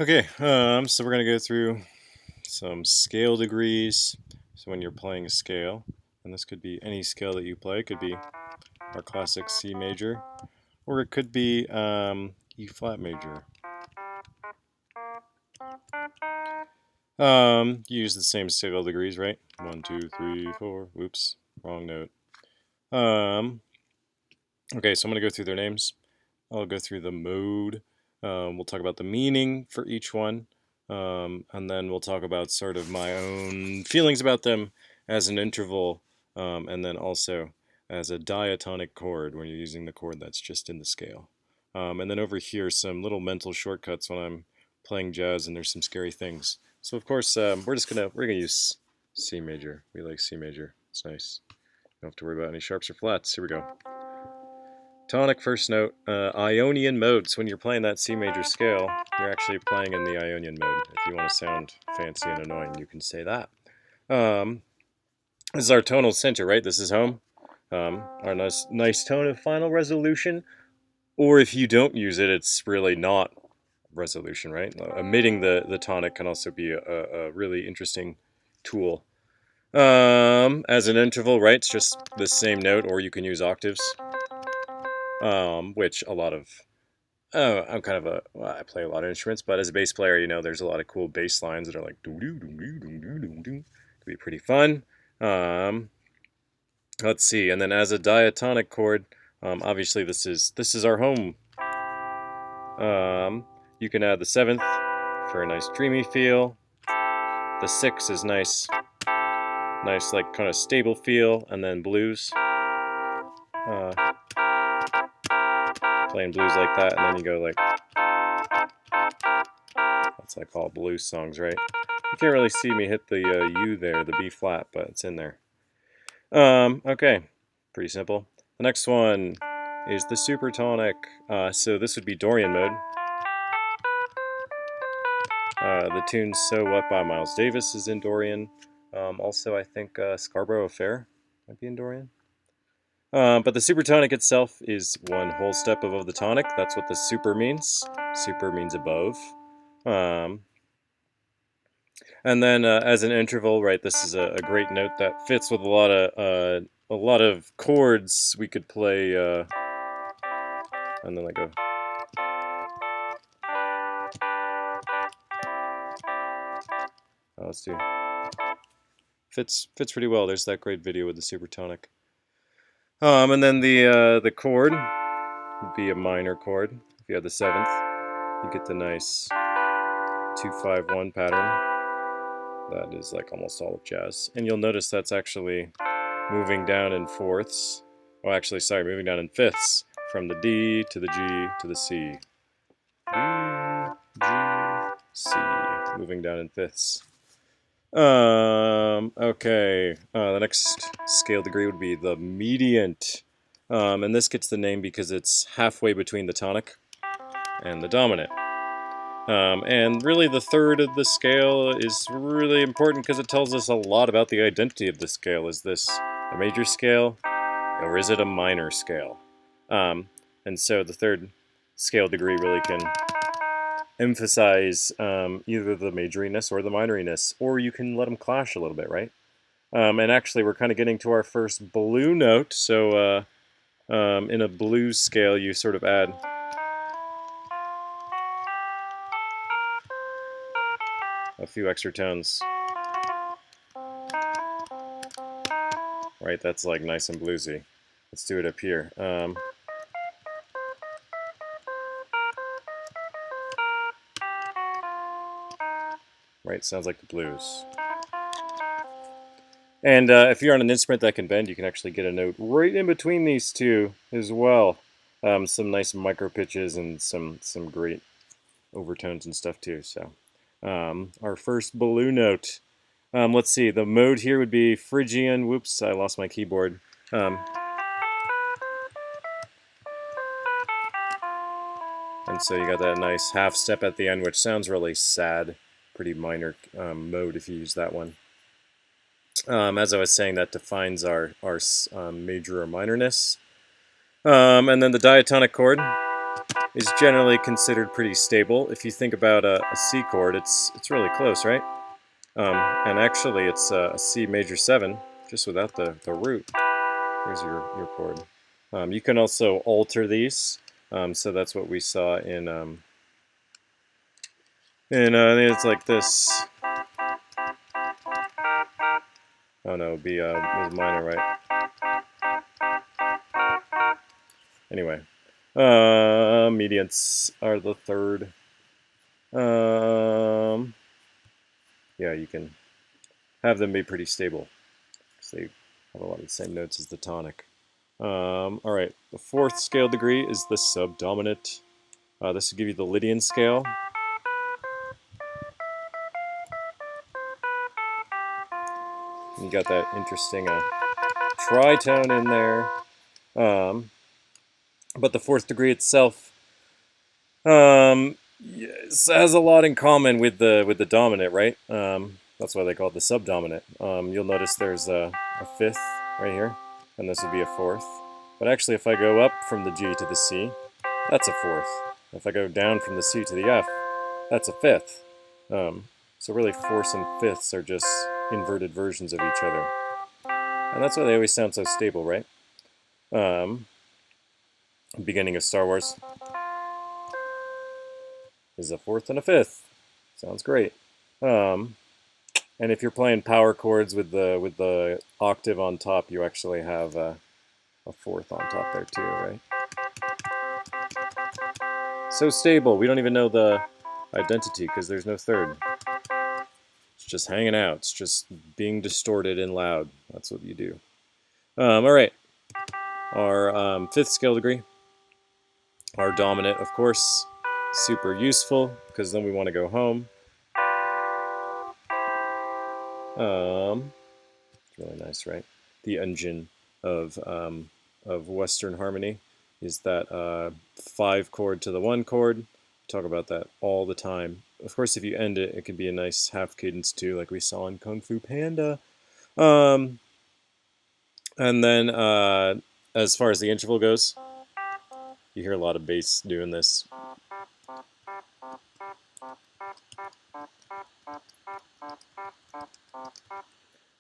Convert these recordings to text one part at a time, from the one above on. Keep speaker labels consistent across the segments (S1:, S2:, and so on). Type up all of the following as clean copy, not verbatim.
S1: Okay, so we're going to go through some scale degrees. So when you're playing a scale, and this could be any scale that you play, it could be our classic C major, or it could be E flat major. You use the same scale degrees, right? 1, 2, 3, 4. Whoops, wrong note. Okay, so I'm going to go through their names. I'll go through the mode. We'll talk about the meaning for each one. And then we'll talk about sort of my own feelings about them as an interval, and then also as a diatonic chord when you're using the chord that's just in the scale. And then over here, some little mental shortcuts when I'm playing jazz and there's some scary things. So of course, we're gonna use C major. We like C major. It's nice. Don't have to worry about any sharps or flats. Here we go. Tonic first note, Ionian mode. So when you're playing that C major scale, you're actually playing in the Ionian mode. If you want to sound fancy and annoying, you can say that. This is our tonal center, right? This is home. Our nice tone of final resolution. Or if you don't use it, it's really not resolution, right? Omitting the tonic can also be a really interesting tool. As an interval, right? It's just the same note, or you can use octaves. Which a lot of I'm kind of well, I play a lot of instruments, but as a bass player, there's a lot of cool bass lines that are like doo doo doo doo doo doo doo doo. Could be pretty fun. Let's see, and then as a diatonic chord, obviously this is our home. You can add the 7th for a nice dreamy feel. The 6th is nice like kind of stable feel, and then blues. Playing blues like that, and then you go like. That's like all blues songs, right? You can't really see me hit the U there, the B flat, but it's in there. Okay, pretty simple. The next one is the supertonic. So this would be Dorian mode. The tune "So What" by Miles Davis is in Dorian. Also, I think Scarborough Affair might be in Dorian. But the supertonic itself is one whole step above the tonic. That's what the super means. Super means above. And then as an interval, right, this is a great note that fits with a lot of chords we could play, and then like a. Let's do. Fits pretty well. There's that great video with the supertonic. And then the chord would be a minor chord. If you have the 7th, you get the nice 2-5-1 pattern. That is like almost all of jazz, and you'll notice that's actually moving down in fourths. Well, actually, sorry, moving down in fifths from the D to the G to the C. D, G, C. Moving down in fifths. Okay. The next scale degree would be the mediant. And this gets the name because it's halfway between the tonic and the dominant. And really the third of the scale is really important because it tells us a lot about the identity of the scale. Is this a major scale or is it a minor scale? And so the third scale degree really can emphasize either the majoriness or the minoriness, or you can let them clash a little bit, right? And actually we're kind of getting to our first blue note, so in a blues scale you sort of add a few extra tones. Right, that's like nice and bluesy. Let's do it up here. Right, sounds like the blues. And if you're on an instrument that can bend, you can actually get a note right in between these two as well. Some nice micro pitches and some great overtones and stuff too. So our first blue note. Let's see, the mode here would be Phrygian. Whoops, I lost my keyboard. And so you got that nice half step at the end, which sounds really sad. Pretty minor mode if you use that one. As I was saying, that defines our major or minorness. And then the diatonic chord. is generally considered pretty stable. If you think about a C chord, it's really close, right? And actually, it's a C major 7, just without the root. There's your chord. You can also alter these, so that's what we saw in it's like this. Oh no, it'd be it was minor, right? Anyway, medians are the third. Yeah, you can have them be pretty stable because they have a lot of the same notes as the tonic. All right, the fourth scale degree is the subdominant. This will give you the Lydian scale. And you got that interesting tritone in there. But the fourth degree itself has a lot in common with the dominant, right? That's why they call it the subdominant. You'll notice there's a fifth right here, and this would be a fourth. But actually, if I go up from the G to the C, that's a fourth. If I go down from the C to the F, that's a fifth. So really, fourths and fifths are just inverted versions of each other. And that's why they always sound so stable, right? Beginning of Star Wars is a fourth and a fifth. Sounds great. And if you're playing power chords with the octave on top, you actually have a fourth on top there too, right? So stable. We don't even know the identity because there's no third. It's just hanging out. It's just being distorted and loud. That's what you do. All right. Our fifth scale degree. Our dominant, of course, super useful because then we want to go home. It's really nice, right? The engine of Western harmony is that 5 chord to the 1 chord. Talk about that all the time. Of course, if you end it, it can be a nice half cadence too, like we saw in Kung Fu Panda. And then as far as the interval goes, you hear a lot of bass doing this.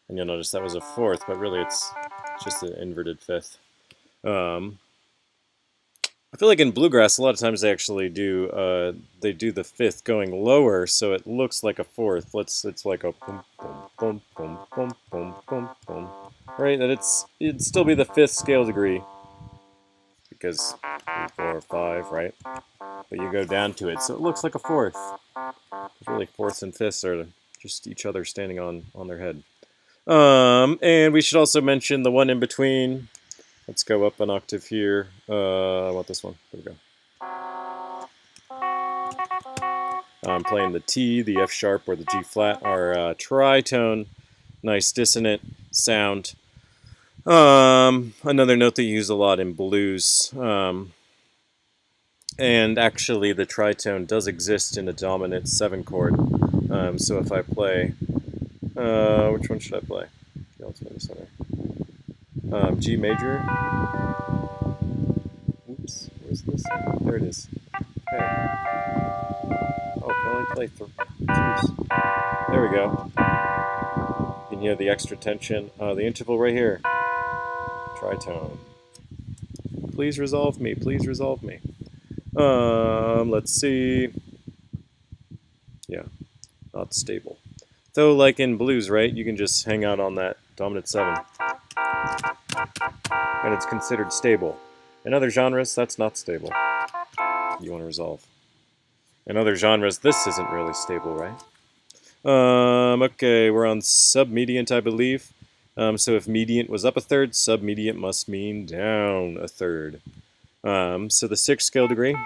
S1: And you'll notice that was a fourth, but really it's just an inverted fifth. I feel like in bluegrass, a lot of times they actually do the fifth going lower, so it looks like a fourth. It's like a boom, boom, boom, boom, boom, boom, boom, right? That it'd still be the fifth scale degree because 3, 4, 5, right? But you go down to it, so it looks like a fourth. Really, fourths and fifths are just each other standing on their head. And we should also mention the one in between. Let's go up an octave here. I want this one. There we go. I'm playing the T, the F sharp, or the G flat, our tritone. Nice dissonant sound. Another note that you use a lot in blues. And actually, the tritone does exist in a dominant 7 chord. So if I play, which one should I play? Okay, let's play this one. G major. Oops, where's this? There it is. Okay. Oh, I can only play 3. Jeez. There we go. You can hear the extra tension. The interval right here. Tritone. Please resolve me. Please resolve me. Let's see. Yeah, not stable. Though, like in blues, right, you can just hang out on that dominant 7. And it's considered stable. In other genres, that's not stable. You want to resolve. In other genres, this isn't really stable, right? Okay, we're on submediant, I believe. So if mediant was up a third, submediant must mean down a third. So the 6th scale degree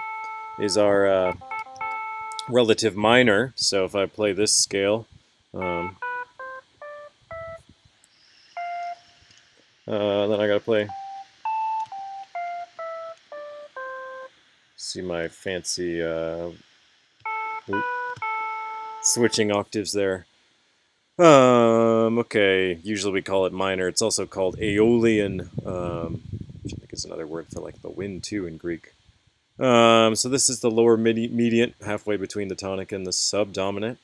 S1: is our relative minor. So if I play this scale, then I gotta play. See my fancy switching octaves there. Okay, usually we call it minor. It's also called aeolian, which I think is another word for like the wind too in Greek. So this is the lower mediant, halfway between the tonic and the subdominant.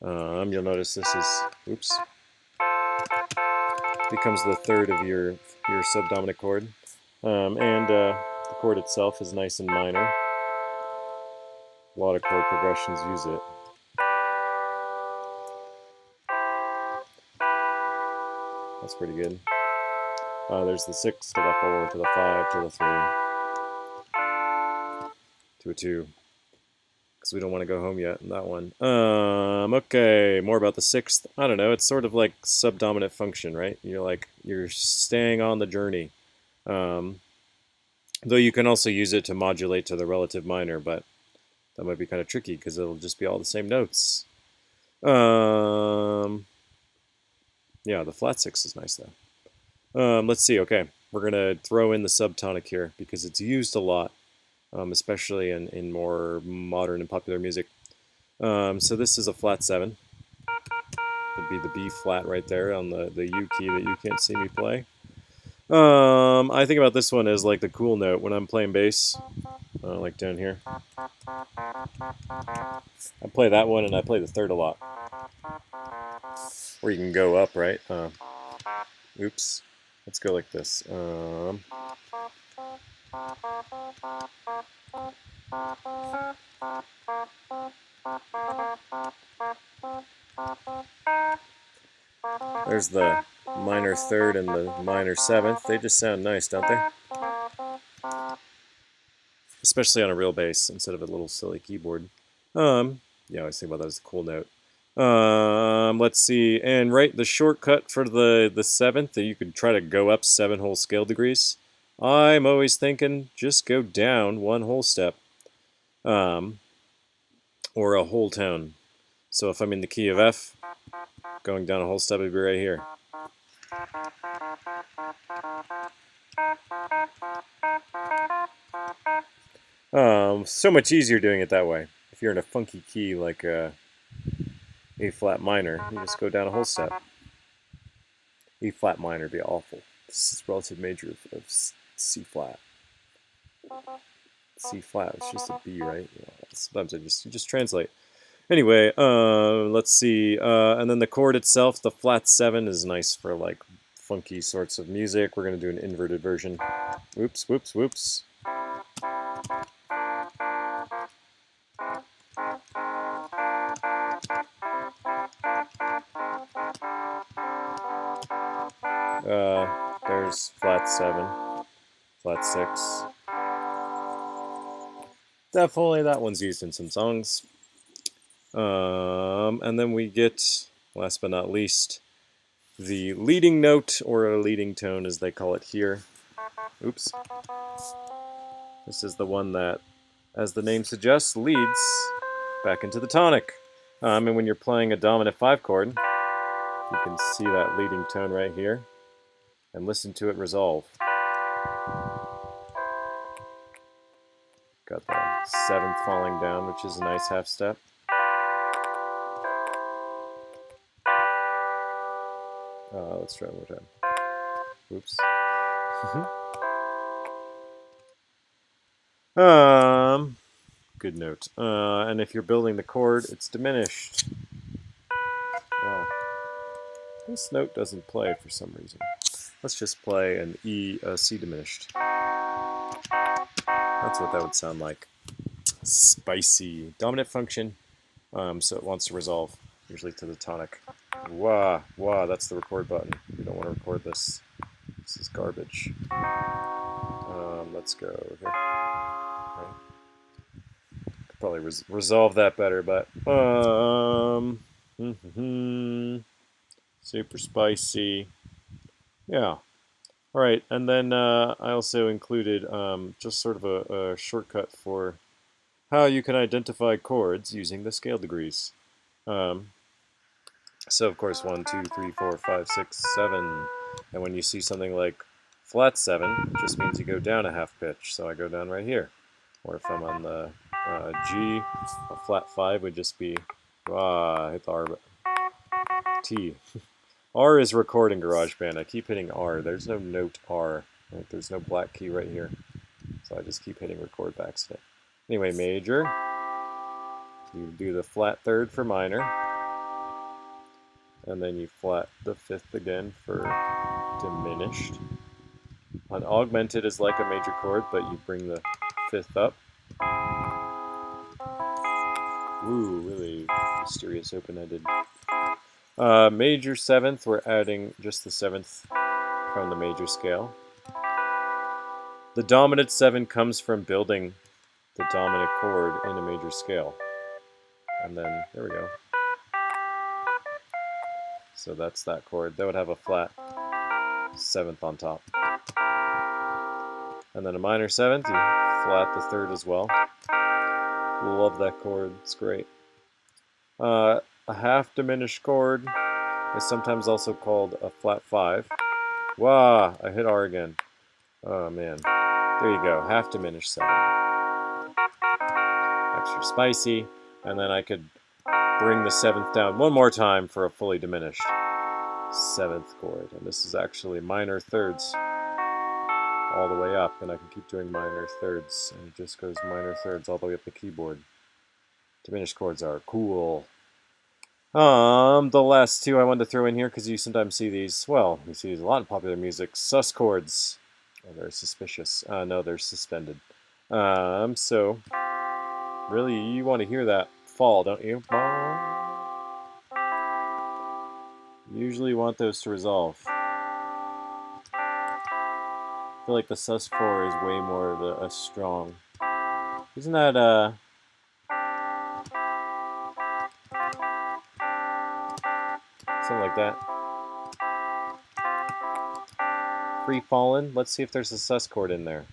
S1: You'll notice this is, oops, becomes the third of your subdominant chord. The chord itself is nice and minor. A lot of chord progressions use it. That's pretty good. There's the 6 to the 4 to the 5 to the 3 to a 2. Because we don't want to go home yet in that one. Okay, more about the 6th. I don't know, it's sort of like subdominant function, right? You're staying on the journey. Though you can also use it to modulate to the relative minor, but that might be kind of tricky because it'll just be all the same notes. Yeah, the flat 6 is nice though. Let's see, okay. We're going to throw in the subtonic here because it's used a lot. Especially in more modern and popular music. So this is a flat 7. Would be the B flat right there on the U key that you can't see me play. I think about this one as like the cool note when I'm playing bass, like down here. I play that one and I play the 3rd a lot. Or you can go up, right? Oops. Let's go like this. There's the minor 3rd and the minor 7th. They just sound nice, don't they? Especially on a real bass instead of a little silly keyboard. Yeah, I always think about that as a cool note. Let's see, and the shortcut for the 7th, that you could try to go up 7 whole scale degrees. I'm always thinking just go down 1 whole step, or a whole tone. So if I'm in the key of F, going down a whole step would be right here. So much easier doing it that way. If you're in a funky key like A flat minor, you just go down a whole step. E flat minor would be awful. This is relative major of C flat. C flat, it's just a B, right? Sometimes you just translate. Anyway, let's see. And then the chord itself, the flat 7 is nice for like funky sorts of music. We're going to do an inverted version. Whoops, whoops, whoops. There's flat 7, flat 6. Definitely that one's used in some songs. And then we get, last but not least, the leading note, or a leading tone as they call it here. Oops. This is the one that, as the name suggests, leads back into the tonic. And when you're playing a dominant 5 chord, you can see that leading tone right here and listen to it resolve. Got the 7th falling down, which is a nice half step. Let's try it one more time. Oops. Good note. And if you're building the chord, it's diminished. Wow. This note doesn't play for some reason. Let's just play an C diminished. That's what that would sound like. Spicy. Dominant function, so it wants to resolve, usually to the tonic. Wah, that's the record button. We don't want to record this. This is garbage. Let's go here. Okay. Could probably resolve that better, but super spicy. Yeah. All right, and then I also included just sort of a shortcut for how you can identify chords using the scale degrees. So of course 1, 2, 3, 4, 5, 6, 7, and when you see something like flat 7, it just means you go down a half pitch. So I go down right here. Or if I'm on the G, a flat 5 would just be hit the R, T. R is recording GarageBand. I keep hitting R. There's no note R. Right? There's no black key right here. So I just keep hitting record by accident. Anyway, major. You do the flat third for minor. And then you flat the fifth again for diminished. An augmented is like a major chord, but you bring the fifth up. Ooh, really mysterious open-ended. Major seventh, we're adding just the seventh from the major scale. The dominant seven comes from building the dominant chord in a major scale. And then, there we go. So that's that chord. That would have a flat seventh on top. And then a minor seventh, you flat the third as well. Love that chord, it's great. A half diminished chord is sometimes also called a flat five. Wow, I hit R again. Oh man. There you go, half diminished seven. Extra spicy. And then I could bring the seventh down one more time for a fully diminished seventh chord. And this is actually minor thirds all the way up. And I can keep doing minor thirds. And it just goes minor thirds all the way up the keyboard. Diminished chords are cool. The last two I wanted to throw in here because you sometimes see these. Well, you see these a lot in popular music. Sus chords. Oh, they're suspicious. No, they're suspended. So really, you want to hear that fall, don't you? You usually want those to resolve. I feel like the sus4 is way more of a strong. Isn't that something like that? Free fallen. Let's see if there's a sus chord in there.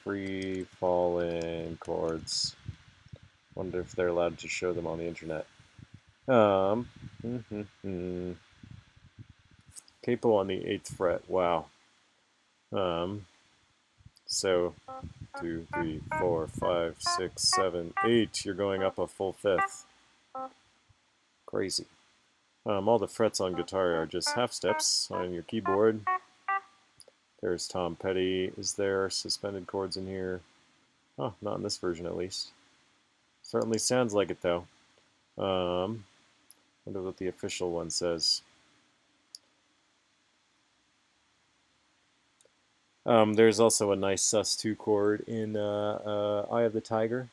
S1: Free fallen chords. Wonder if they're allowed to show them on the internet. Capo on the 8th fret. Wow. So 2, 3, 4, 5, 6, 7, 8. You're going up a full fifth. Crazy. All the frets on guitar are just half steps on your keyboard. There's Tom Petty. Is there suspended chords in here? Oh, not in this version at least. Certainly sounds like it though. Wonder what the official one says. There's also a nice sus2 chord in Eye of the Tiger.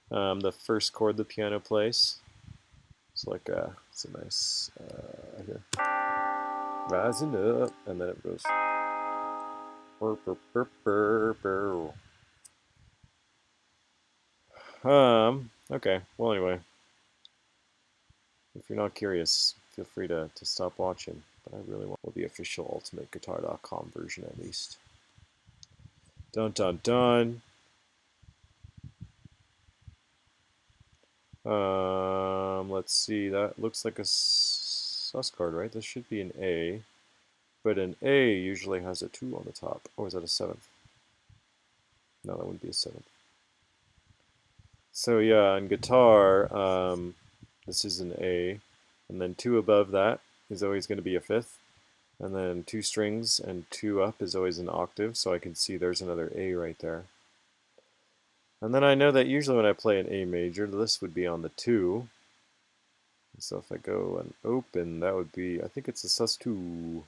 S1: The first chord the piano plays. It's like it's a nice here. Rising up, and then it goes. Okay. Well, anyway, if you're not curious, feel free to stop watching. But I really want the official ultimateguitar.com version at least. Dun dun dun. Let's see. That looks like a sus chord, right? This should be an A, but an A usually has a 2 on the top. Or is that a 7th? No, that wouldn't be a 7th. So yeah, on guitar, this is an A, and then 2 above that is always going to be a 5th, and then 2 strings and 2 up is always an octave, so I can see there's another A right there. And then I know that usually when I play an A major, this would be on the 2. So if I go and open, that would be, I think it's a sus2.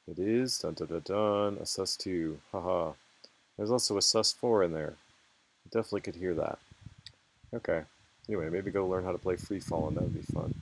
S1: It is, dun dun dun dun, a sus2, haha. There's also a sus4 in there. Definitely could hear that. Okay. Anyway, maybe go learn how to play Free Fallin', that would be fun.